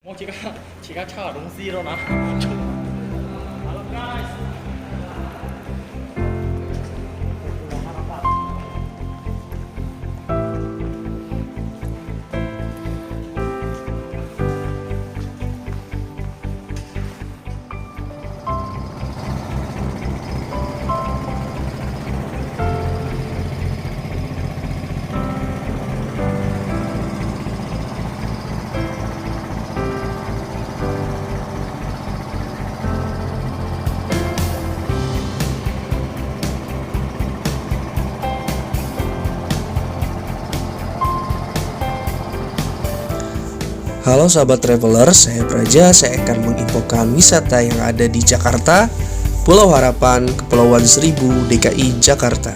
もう違う东西了呢。Halo guys. Halo sahabat traveler, saya Praja. Saya akan menginfokan wisata yang ada di Jakarta, Pulau Harapan, Kepulauan Seribu, DKI Jakarta.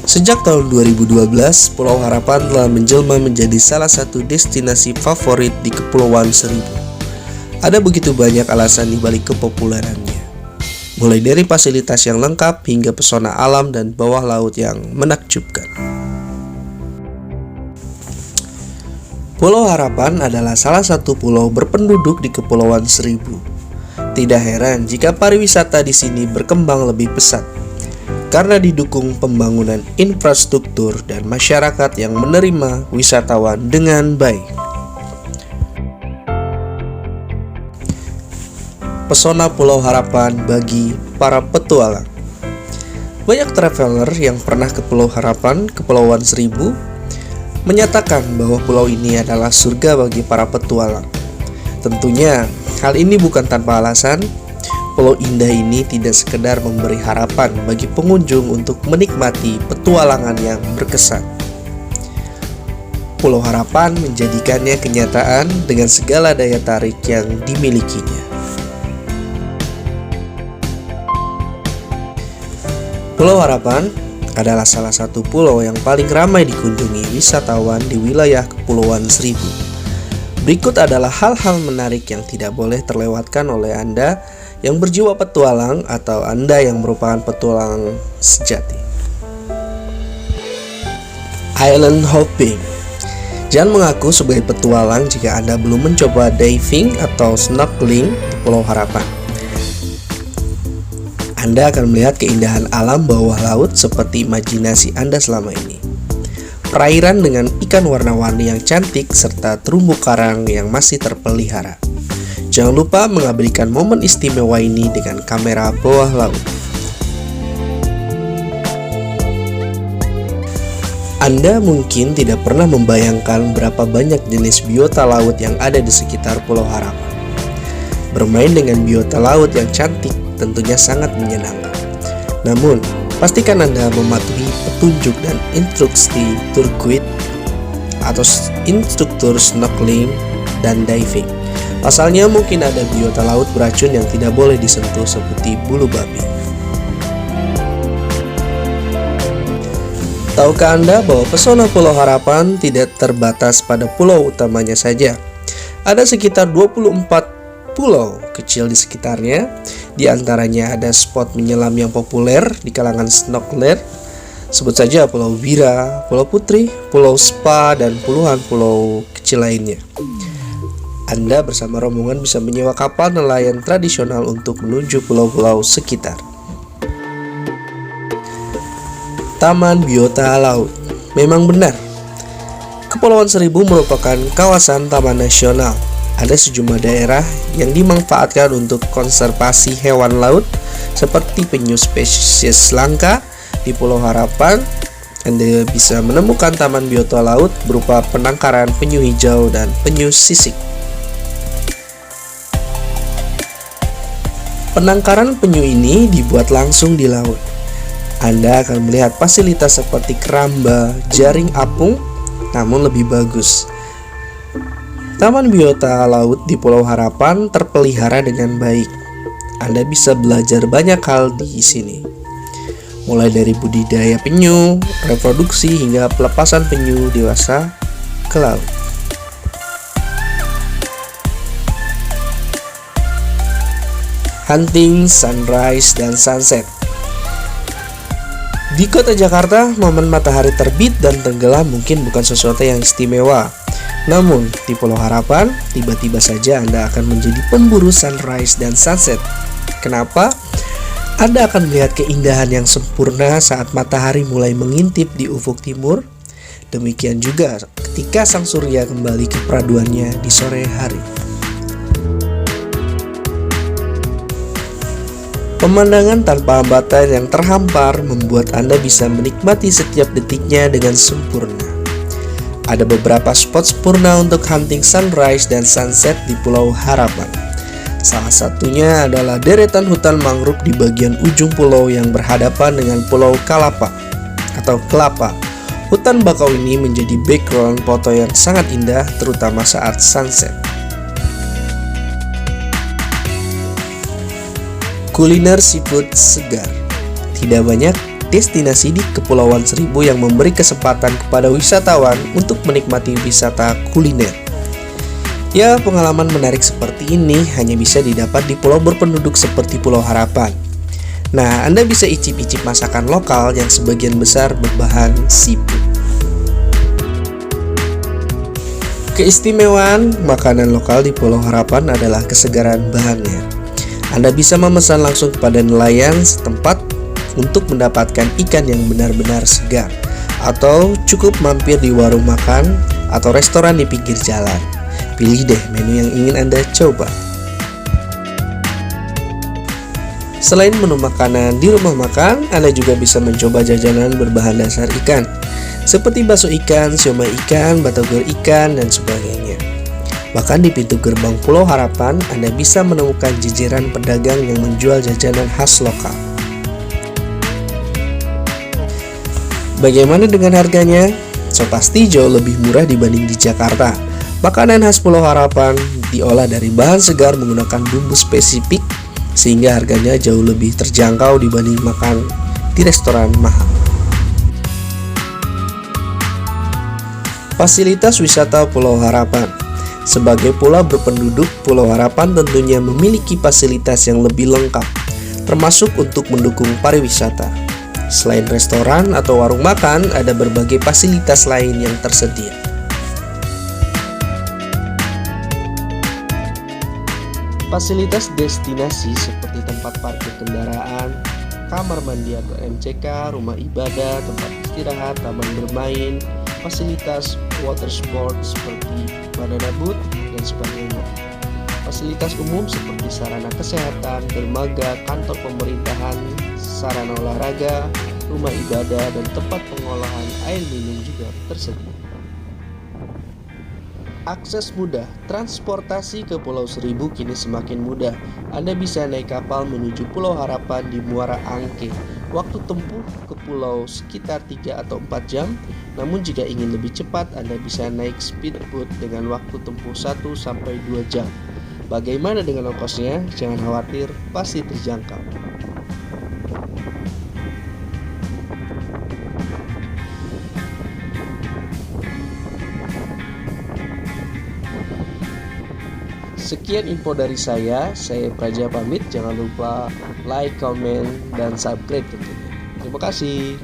Sejak tahun 2012, Pulau Harapan telah menjelma menjadi salah satu destinasi favorit di Kepulauan Seribu. Ada begitu banyak alasan di balik kepopulerannya. Mulai dari fasilitas yang lengkap hingga pesona alam dan bawah laut yang menakjubkan. Pulau Harapan adalah salah satu pulau berpenduduk di Kepulauan Seribu. Tidak heran jika pariwisata di sini berkembang lebih pesat, karena didukung pembangunan infrastruktur dan masyarakat yang menerima wisatawan dengan baik. Pesona Pulau Harapan bagi para petualang. Banyak traveler yang pernah ke Pulau Harapan, Kepulauan Seribu, menyatakan bahwa pulau ini adalah surga bagi para petualang. Tentunya, hal ini bukan tanpa alasan. Pulau indah ini tidak sekedar memberi harapan bagi pengunjung untuk menikmati petualangan yang berkesan. Pulau Harapan menjadikannya kenyataan dengan segala daya tarik yang dimilikinya. Pulau Harapan adalah salah satu pulau yang paling ramai dikunjungi wisatawan di wilayah Kepulauan Seribu. Berikut adalah hal-hal menarik yang tidak boleh terlewatkan oleh Anda yang berjiwa petualang atau Anda yang merupakan petualang sejati. Island hopping. Jangan mengaku sebagai petualang jika Anda belum mencoba diving atau snorkeling di Pulau Harapan. Anda akan melihat keindahan alam bawah laut seperti imajinasi Anda selama ini. Perairan dengan ikan warna-warni yang cantik serta terumbu karang yang masih terpelihara. Jangan lupa mengabadikan momen istimewa ini dengan kamera bawah laut. Anda mungkin tidak pernah membayangkan berapa banyak jenis biota laut yang ada di sekitar Pulau Harapan. Bermain dengan biota laut yang cantik tentunya sangat menyenangkan. Namun, pastikan Anda mematuhi petunjuk dan instruksi tour guide atau instruktur snorkeling dan diving. Pasalnya mungkin ada biota laut beracun yang tidak boleh disentuh seperti bulu babi. Tahukah Anda bahwa pesona Pulau Harapan tidak terbatas pada pulau utamanya saja? Ada sekitar 24 pulau kecil di sekitarnya. Di antaranya ada spot menyelam yang populer di kalangan snorkeler. Sebut saja Pulau Bira, Pulau Putri, Pulau Spa, dan puluhan pulau kecil lainnya. Anda bersama rombongan bisa menyewa kapal nelayan tradisional untuk menuju pulau-pulau sekitar. Taman Biota Laut. Memang benar, Kepulauan Seribu merupakan kawasan taman nasional. Ada sejumlah daerah yang dimanfaatkan untuk konservasi hewan laut seperti penyu spesies langka. Di Pulau Harapan, Anda bisa menemukan taman biota laut berupa penangkaran penyu hijau dan penyu sisik. Penangkaran penyu ini dibuat langsung di laut. Anda akan melihat fasilitas seperti keramba, jaring apung, namun lebih bagus. Taman biota laut di Pulau Harapan terpelihara dengan baik. Anda bisa belajar banyak hal di sini. Mulai dari budidaya penyu, reproduksi hingga pelepasan penyu dewasa ke laut. Hunting, sunrise, dan sunset. Di kota Jakarta, momen matahari terbit dan tenggelam mungkin bukan sesuatu yang istimewa. Namun, di Pulau Harapan, tiba-tiba saja Anda akan menjadi pemburu sunrise dan sunset. Kenapa? Anda akan melihat keindahan yang sempurna saat matahari mulai mengintip di ufuk timur. Demikian juga ketika sang surya kembali ke peraduannya di sore hari. Pemandangan tanpa hambatan yang terhampar membuat Anda bisa menikmati setiap detiknya dengan sempurna. Ada beberapa spot sempurna untuk hunting sunrise dan sunset di Pulau Harapan. Salah satunya adalah deretan hutan mangrove di bagian ujung pulau yang berhadapan dengan Pulau Kalapa atau Kelapa. Hutan bakau ini menjadi background foto yang sangat indah, terutama saat sunset. Kuliner seafood segar. Tidak banyak destinasi di Kepulauan Seribu yang memberi kesempatan kepada wisatawan untuk menikmati wisata kuliner. Ya, pengalaman menarik seperti ini hanya bisa didapat di pulau berpenduduk seperti Pulau Harapan. Nah, Anda bisa icip-icip masakan lokal yang sebagian besar berbahan seafood. Keistimewaan makanan lokal di Pulau Harapan adalah kesegaran bahannya. Anda bisa memesan langsung kepada nelayan setempat untuk mendapatkan ikan yang benar-benar segar, atau cukup mampir di warung makan atau restoran di pinggir jalan. Pilih deh menu yang ingin Anda coba. Selain menu makanan di rumah makan, Anda juga bisa mencoba jajanan berbahan dasar ikan, seperti bakso ikan, siomay ikan, batagor ikan, dan sebagainya. Bahkan di pintu gerbang Pulau Harapan, Anda bisa menemukan jejeran pedagang yang menjual jajanan khas lokal. Bagaimana dengan harganya? So pasti jauh lebih murah dibanding di Jakarta. Makanan khas Pulau Harapan diolah dari bahan segar menggunakan bumbu spesifik, sehingga harganya jauh lebih terjangkau dibanding makan di restoran mahal. Fasilitas wisata Pulau Harapan. Sebagai pulau berpenduduk, Pulau Harapan tentunya memiliki fasilitas yang lebih lengkap, termasuk untuk mendukung pariwisata. Selain restoran atau warung makan, ada berbagai fasilitas lain yang tersedia. Fasilitas destinasi seperti tempat parkir kendaraan, kamar mandi atau MCK, rumah ibadah, tempat istirahat, taman bermain, fasilitas water sport seperti banana boat, dan sebagainya. Fasilitas umum seperti sarana kesehatan, dermaga, kantor pemerintahan, sarana olahraga, rumah ibadah, dan tempat pengolahan air minum juga tersedia. Akses mudah, transportasi ke Pulau Seribu kini semakin mudah. Anda bisa naik kapal menuju Pulau Harapan di Muara Angke. Waktu tempuh ke pulau sekitar 3 atau 4 jam. Namun jika ingin lebih cepat, Anda bisa naik speedboat dengan waktu tempuh 1 sampai 2 jam. Bagaimana dengan ongkosnya? Jangan khawatir, pasti terjangkau. Sekian info dari saya Praja pamit. Jangan lupa like, comment, dan subscribe tentunya. Terima kasih.